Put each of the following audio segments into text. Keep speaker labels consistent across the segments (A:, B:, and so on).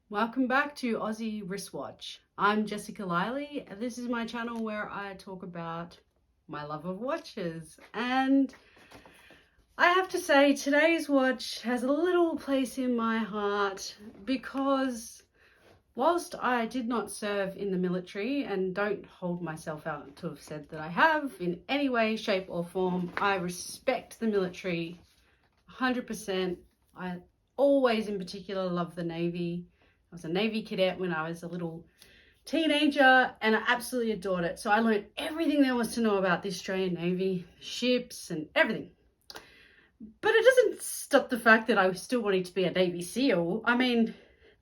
A: Welcome back to Aussie Wristwatch. I'm Jessica Liley, and this is my channel where I talk about my love of watches. And I have to say, today's watch has a little place in my heart because whilst I did not serve in the military and don't hold myself out to have said that I have in any way, shape or form, I respect the military 100%. I always in particular love the Navy. I was a Navy cadet when I was a little teenager and I absolutely adored it. So I learned everything there was to know about the Australian Navy, ships and everything. But it doesn't stop the fact that I still wanted to be a Navy SEAL. I mean,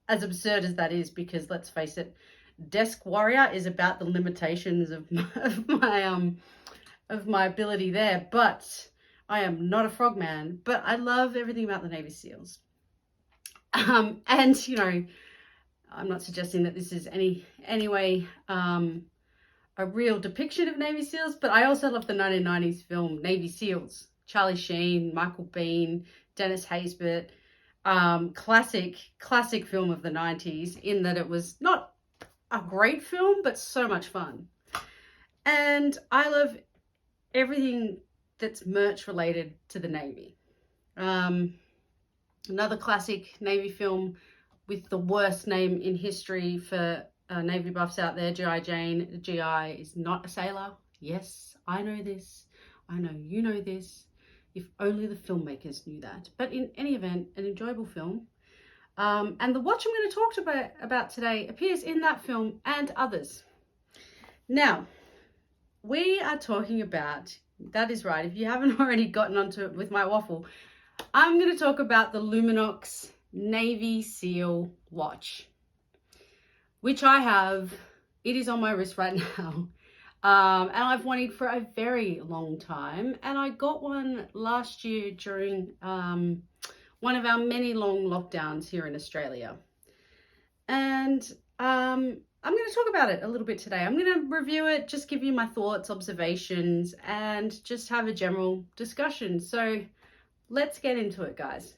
A: as absurd as that is, because let's face it, desk warrior is about the limitations of my ability there. But I am not a frogman, but I love everything about the Navy SEALs. And you know, I'm not suggesting that this is any way a real depiction of Navy SEALs, but I also love the 1990s film Navy SEALs. Charlie Sheen, Michael Biehn, Dennis Haysbert. Classic film of the 90s, in that it was not a great film, but so much fun. And I love everything that's merch related to the Navy. Another classic Navy film with the worst name in history for Navy buffs out there, G.I. Jane. The G.I. is not a sailor. Yes, I know this. I know you know this. If only the filmmakers knew that. But in any event, an enjoyable film. And the watch I'm going to talk about today appears in that film and others. Now, we are talking about, that is right, if you haven't already gotten onto it with my waffle, I'm going to talk about the Luminox Navy SEAL watch, which I have. It is on my wrist right now. And I've wanted for a very long time. And I got one last year during one of our many long lockdowns here in Australia. And I'm going to talk about it a little bit today. I'm going to review it, just give you my thoughts, observations, and just have a general discussion. So let's get into it, guys.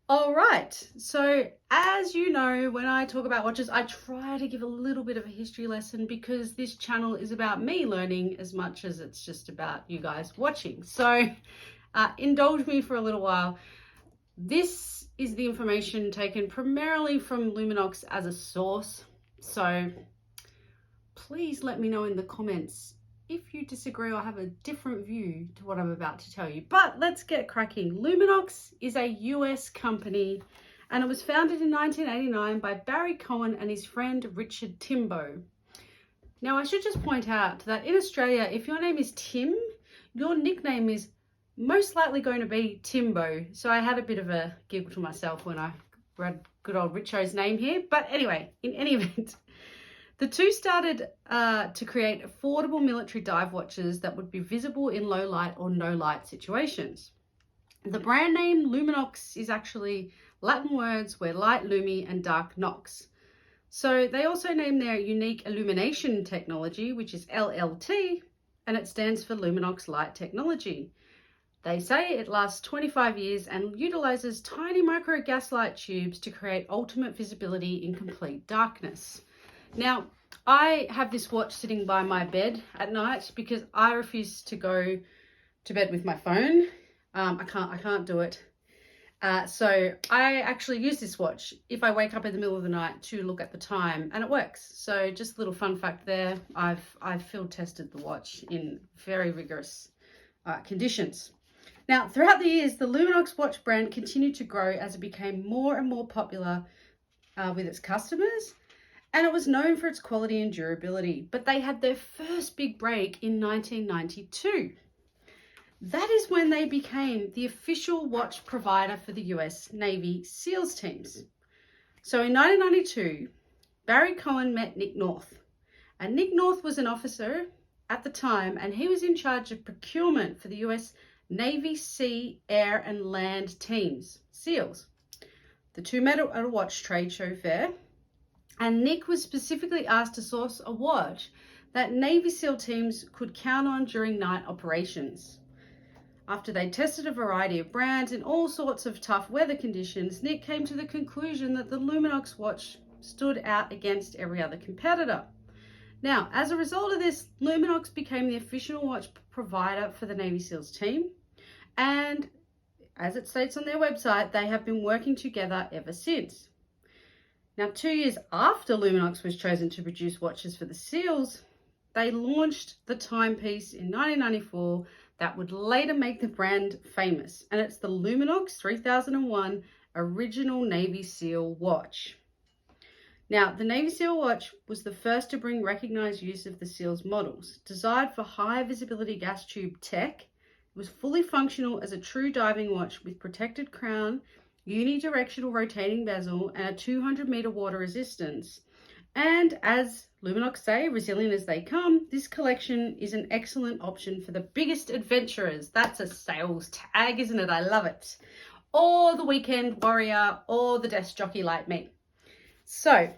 A: All right, so as you know, when I talk about watches, I try to give a little bit of a history lesson because this channel is about me learning as much as it's just about you guys watching. So indulge me for a little while. This is the information taken primarily from Luminox as a source. So please let me know in the comments if you disagree or have a different view to what I'm about to tell you. But let's get cracking. Luminox is a US company and it was founded in 1989 by Barry Cohen and his friend Richard Timbo. Now I should just point out that in Australia, if your name is Tim, your nickname is most likely going to be Timbo. So I had a bit of a giggle to myself when I read good old Richo's name here. But anyway, in any event, the two started to create affordable military dive watches that would be visible in low light or no light situations. The brand name Luminox is actually Latin words where light lumi and dark nox. So they also named their unique illumination technology, which is LLT, and it stands for Luminox Light Technology. They say it lasts 25 years and utilizes tiny micro gaslight tubes to create ultimate visibility in complete darkness. Now, I have this watch sitting by my bed at night because I refuse to go to bed with my phone. I can't do it. So I actually use this watch if I wake up in the middle of the night to look at the time, and it works. So just a little fun fact there. I've field tested the watch in very rigorous conditions. Now, throughout the years, the Luminox watch brand continued to grow as it became more and more popular with its customers. And it was known for its quality and durability, but they had their first big break in 1992. That is when they became the official watch provider for the US Navy SEALs teams. So in 1992, Barry Cohen met Nick North. And Nick North was an officer at the time, and he was in charge of procurement for the US Navy Sea, Air and Land teams, SEALs. The two met at a watch trade show fair. And Nick was specifically asked to source a watch that Navy SEAL teams could count on during night operations. After they tested a variety of brands in all sorts of tough weather conditions, Nick came to the conclusion that the Luminox watch stood out against every other competitor. Now, as a result of this, Luminox became the official watch provider for the Navy SEALs team, and as it states on their website, they have been working together ever since. Now, 2 years after Luminox was chosen to produce watches for the SEALs, they launched the timepiece in 1994 that would later make the brand famous, and it's the Luminox 3001 Original Navy SEAL watch. Now, the Navy SEAL watch was the first to bring recognized use of the SEALs models. Designed for high visibility gas tube tech, it was fully functional as a true diving watch with protected crown, uni-directional rotating bezel, and a 200-meter water resistance. And as Luminox say, resilient as they come, this collection is an excellent option for the biggest adventurers. That's a sales tag, isn't it? I love it. Or the weekend warrior, or the desk jockey like me. So,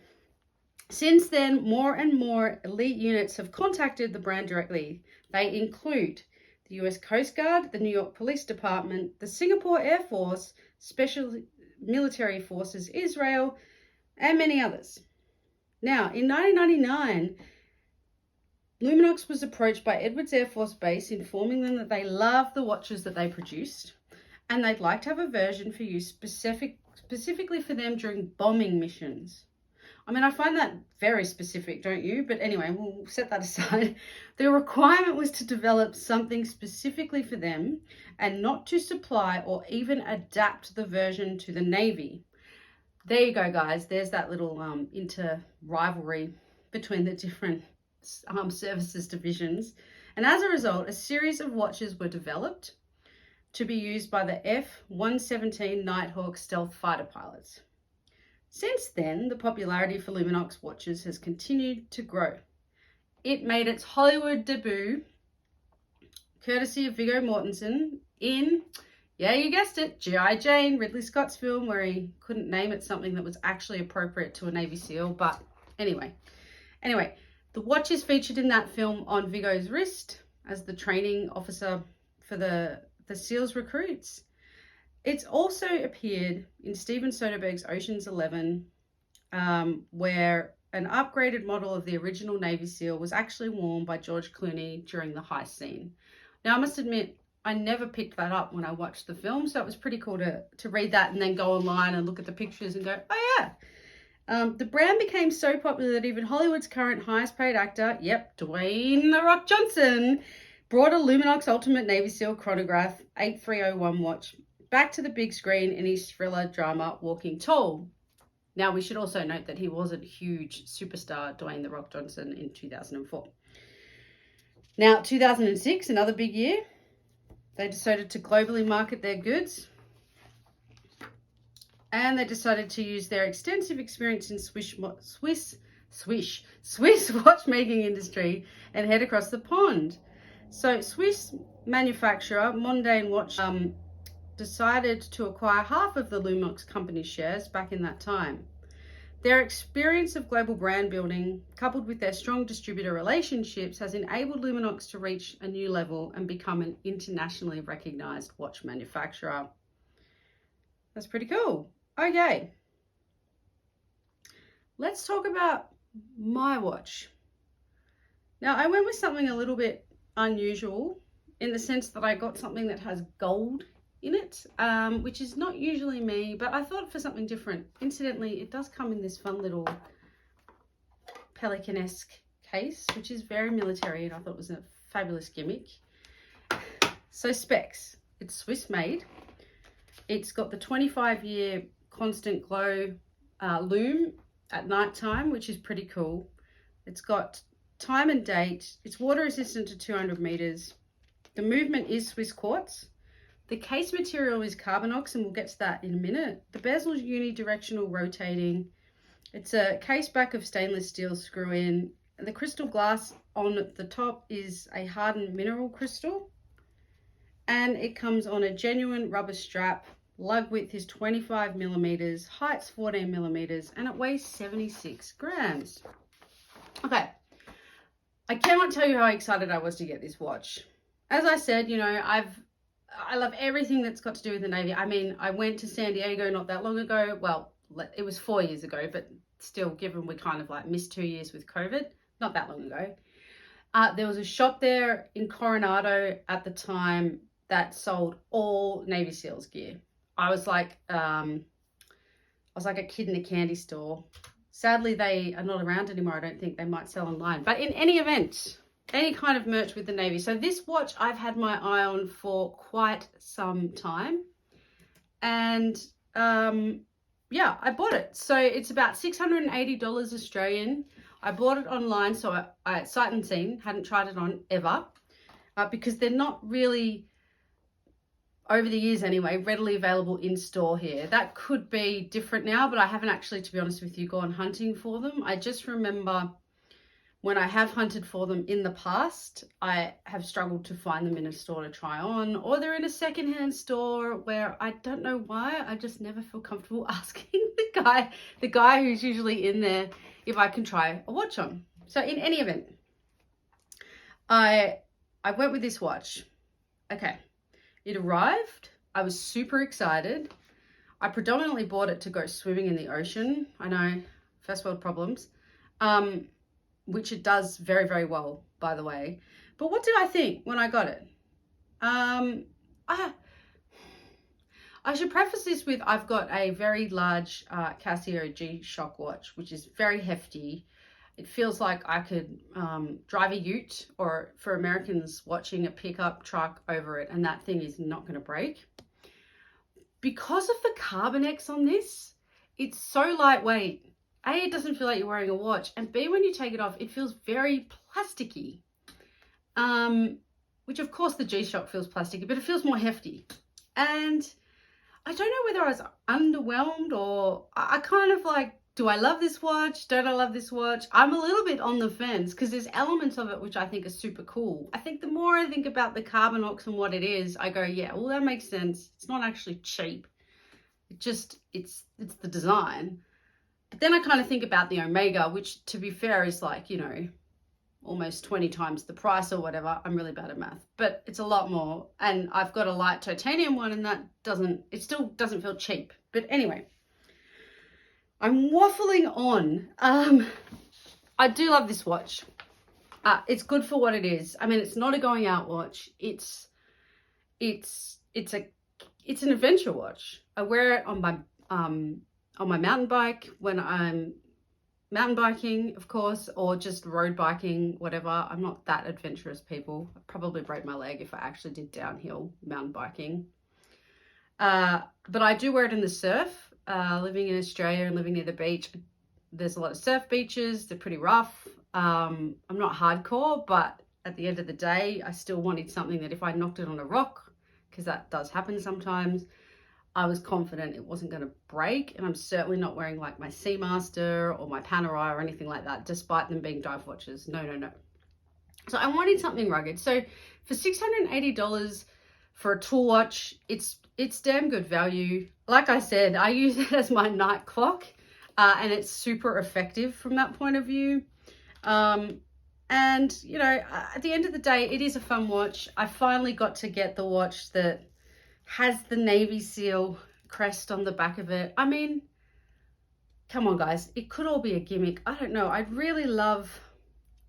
A: since then, more and more elite units have contacted the brand directly. They include the US Coast Guard, the New York Police Department, the Singapore Air Force, Special Military Forces Israel, and many others. Now, in 1999, Luminox was approached by Edwards Air Force Base, informing them that they love the watches that they produced, and they'd like to have a version for use specifically for them during bombing missions. I mean, I find that very specific, don't you? But anyway, we'll set that aside. The requirement was to develop something specifically for them and not to supply or even adapt the version to the Navy. There you go, guys. There's that little inter-rivalry between the different services divisions. And as a result, a series of watches were developed to be used by the F-117 Nighthawk stealth fighter pilots. Since then, the popularity for Luminox watches has continued to grow. It made its Hollywood debut, courtesy of Viggo Mortensen, in, yeah, you guessed it, G.I. Jane, Ridley Scott's film, where he couldn't name it something that was actually appropriate to a Navy SEAL, but anyway, the watch is featured in that film on Viggo's wrist as the training officer for the SEALs recruits. It's also appeared in Steven Soderbergh's Ocean's 11, where an upgraded model of the original Navy SEAL was actually worn by George Clooney during the heist scene. Now, I must admit, I never picked that up when I watched the film, so it was pretty cool to read that and then go online and look at the pictures and go, oh yeah. The brand became so popular that even Hollywood's current highest paid actor, Dwayne "The Rock" Johnson, brought a Luminox Ultimate Navy SEAL chronograph 8301 watch back to the big screen in his thriller drama Walking Tall. Now, we should also note that he wasn't a huge superstar, Dwayne "The Rock" Johnson, in 2004. Now, 2006, another big year. They decided to globally market their goods, and they decided to use their extensive experience in Swiss watchmaking industry and head across the pond. So, Swiss manufacturer Mondain Watch decided to acquire half of the Luminox company shares back in that time. Their experience of global brand building, coupled with their strong distributor relationships, has enabled Luminox to reach a new level and become an internationally recognized watch manufacturer. That's pretty cool. Okay, let's talk about my watch. Now, I went with something a little bit unusual in the sense that I got something that has gold in it, which is not usually me, but I thought for something different. Incidentally, it does come in this fun little pelican-esque case, which is very military, and I thought it was a fabulous gimmick. So, specs. It's Swiss made. It's got the 25-year constant glow lume at night time, which is pretty cool. It's got time and date. It's water resistant to 200 meters. The movement is Swiss quartz. The case material is CARBONOX, and we'll get to that in a minute. The bezel is uni-directional rotating. It's a case back of stainless steel screw-in. The crystal glass on the top is a hardened mineral crystal. And it comes on a genuine rubber strap. Lug width is 25 millimeters, height's 14 millimeters, and it weighs 76 grams. Okay, I cannot tell you how excited I was to get this watch. As I said, you know, I've I love everything that's got to do with the Navy. I mean, I went to San Diego not that long ago. Well, it was 4 years ago, but still, given we kind of like missed 2 years with COVID, not that long ago. There was a shop there in Coronado at the time that sold all Navy SEALs gear. I was like a kid in a candy store. Sadly, they are not around anymore. I don't think they might sell online. But in any event, any kind of merch with the Navy. So this watch I've had my eye on for quite some time. And yeah, I bought it. So it's about $680 Australian. I bought it online, so I sight unseen, hadn't tried it on ever, because they're not really, over the years anyway, readily available in store here. That could be different now, but I haven't actually, to be honest with you, gone hunting for them. I just remember when I have hunted for them in the past, I have struggled to find them in a store to try on, or they're in a secondhand store where I don't know why, I just never feel comfortable asking the guy who's usually in there if I can try a watch on. So in any event, I went with this watch. Okay, it arrived. I was super excited. I predominantly bought it to go swimming in the ocean. I know, first world problems, which it does very, very well, by the way. But what did I think when I got it? I should preface this with, I've got a very large Casio G-Shock watch, which is very hefty. It feels like I could drive a ute, or for Americans watching, a pickup truck over it, and that thing is not going to break. Because of the CARBONOX on this, it's so lightweight. A, it doesn't feel like you're wearing a watch, and B, when you take it off, it feels very plasticky. Which of course the G-Shock feels plasticky, but it feels more hefty. And I don't know whether I was underwhelmed, or I kind of like, do I love this watch? Don't I love this watch? I'm a little bit on the fence because there's elements of it which I think are super cool. I think the more I think about the CARBONOX and what it is, I go, yeah, well, that makes sense. It's not actually cheap. It's the design. But then I kind of think about the Omega, which, to be fair, is like, you know, almost 20 times the price or whatever. I'm really bad at math, but it's a lot more. And I've got a light titanium one, and it still doesn't feel cheap. But anyway, I'm waffling on. I do love this watch. It's good for what it is. I mean, it's not a going out watch. It's an adventure watch. I wear it on my mountain bike when I'm mountain biking, of course, or just road biking, whatever. I'm not that adventurous, people. I'd probably break my leg if I actually did downhill mountain biking. But I do wear it in the surf. Living in Australia and living near the beach, there's a lot of surf beaches. They're pretty rough. I'm not hardcore, but at the end of the day, I still wanted something that if I knocked it on a rock, because that does happen sometimes, I was confident it wasn't going to break. And I'm certainly not wearing like my Seamaster or my Panerai or anything like that, despite them being dive watches. No. So I wanted something rugged. So for $680 for a tool watch, it's damn good value. Like I said, I use it as my night clock, and it's super effective from that point of view. And, you know, at the end of the day, it is a fun watch. I finally got to get the watch that has the Navy SEAL crest on the back of it. I mean, come on, guys. It could all be a gimmick. I don't know. I'd really love,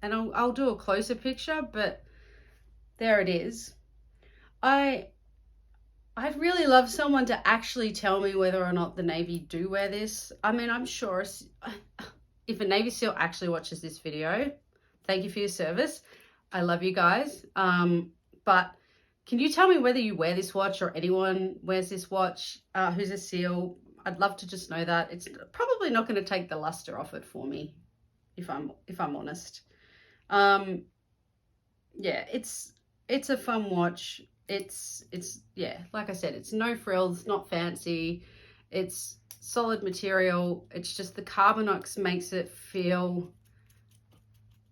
A: and I'll do a closer picture, but there it is. I'd really love someone to actually tell me whether or not the Navy do wear this. I mean, I'm sure if a Navy SEAL actually watches this video, thank you for your service. I love you guys. But can you tell me whether you wear this watch, or anyone wears this watch who's a SEAL? I'd love to just know that. It's probably not going to take the luster off it for me, if I'm honest. Yeah, it's a fun watch. It's yeah, like I said, it's no frills, not fancy. It's solid material. It's just the CARBONOX makes it feel,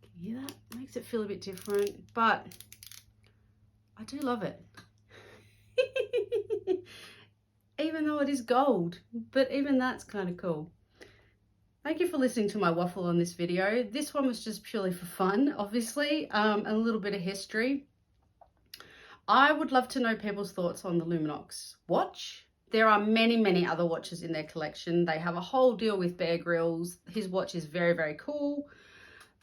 A: can you hear that? Makes it feel a bit different, but I do love it. Even though it is gold, but even that's kind of cool. Thank you for listening to my waffle on this video. This one was just purely for fun, obviously, and a little bit of history. I would love to know people's thoughts on the Luminox watch. There are many, many other watches in their collection. They have a whole deal with Bear Grylls. His watch is very, very cool.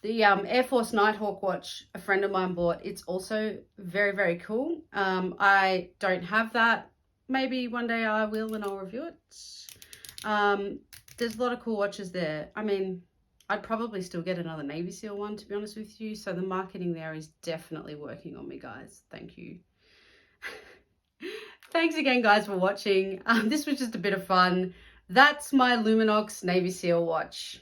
A: The Air Force Nighthawk watch a friend of mine bought, it's also very, very cool. I don't have that. Maybe one day I will and I'll review it. There's a lot of cool watches there. I mean, I'd probably still get another Navy SEAL one, to be honest with you. So the marketing there is definitely working on me, guys. Thank you. Thanks again, guys, for watching. This was just a bit of fun. That's my Luminox Navy SEAL watch.